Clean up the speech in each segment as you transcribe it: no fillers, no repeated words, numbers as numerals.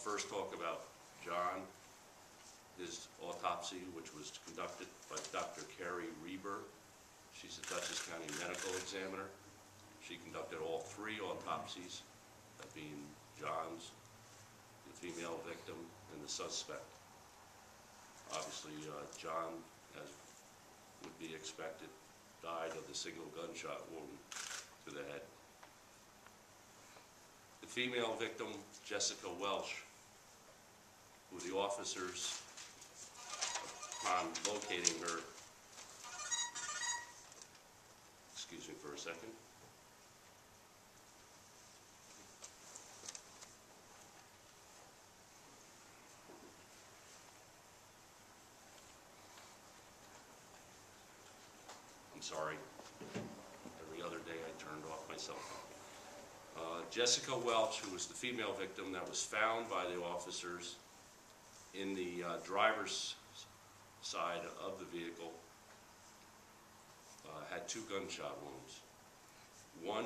first talk about John, his autopsy, which was conducted by Dr. Carrie Reber. She's the Dutchess County Medical Examiner. She conducted all 3 autopsies, that being John's, the female victim, and the suspect. Obviously, John, as would be expected, died of the single gunshot wound to the head. The female victim, Jessica Welch, who the officers, upon locating her, excuse me for a second. I'm sorry. Every other day I turned off my cell phone. Jessica Welch, who was the female victim that was found by the officers in the driver's side of the vehicle, had 2 gunshot wounds. One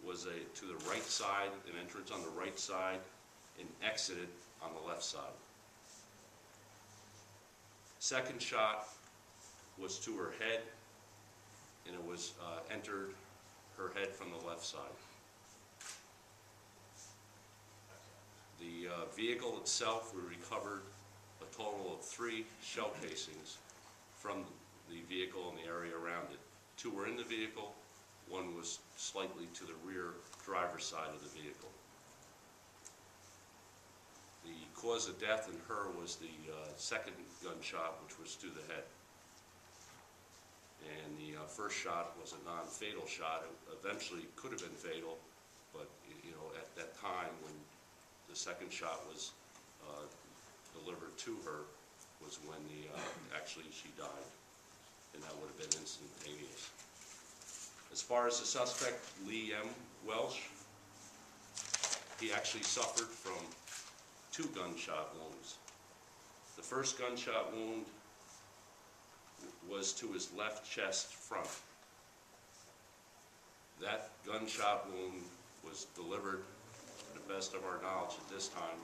was to the right side, an entrance on the right side, and exited on the left side. Second shot was to her head, and it was entered her head from the left side. The vehicle itself, we recovered a total of 3 shell casings from the vehicle and the area around it. 2 were in the vehicle, 1 was slightly to the rear driver's side of the vehicle. The cause of death in her was the second gunshot, which was to the head. And the first shot was a non-fatal shot. It eventually could have been fatal, but at that time when the second shot was delivered to her was when actually she died, and that would have been instantaneous. As far as the suspect, Lee M. Welch, he actually suffered from 2 gunshot wounds. The first gunshot wound was to his left chest front. That gunshot wound was delivered, to the best of our knowledge at this time,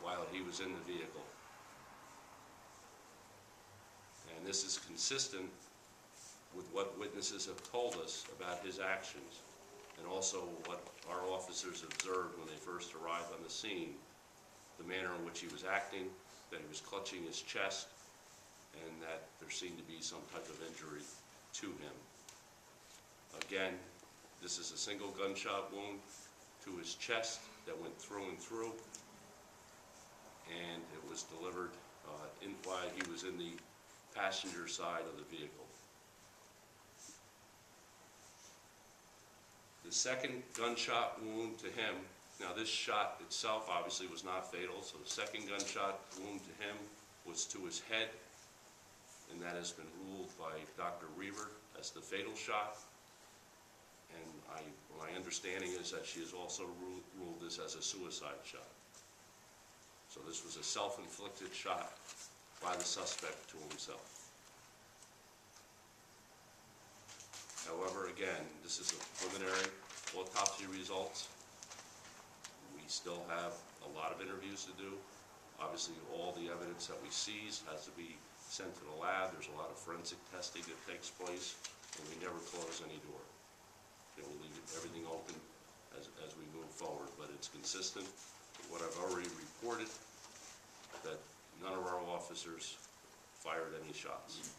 while he was in the vehicle. And this is consistent with what witnesses have told us about his actions, and also what our officers observed when they first arrived on the scene, the manner in which he was acting, that he was clutching his chest, and that there seemed to be some type of injury to him. Again, this is a single gunshot wound to his chest that went through and through, and it was delivered while he was in the passenger side of the vehicle. The second gunshot wound to him, now this shot itself obviously was not fatal, so the second gunshot wound to him was to his head, and that has been ruled by Dr. Reber as the fatal shot. And my understanding is that she has also ruled this as a suicide shot. So this was a self-inflicted shot by the suspect to himself. However, again, this is a preliminary autopsy results. We still have a lot of interviews to do. Obviously, all the evidence that we seize has to be sent to the lab. There's a lot of forensic testing that takes place, and we never close any door. We leave everything open as we move forward, but it's consistent with what I've already reported, that none of our officers fired any shots.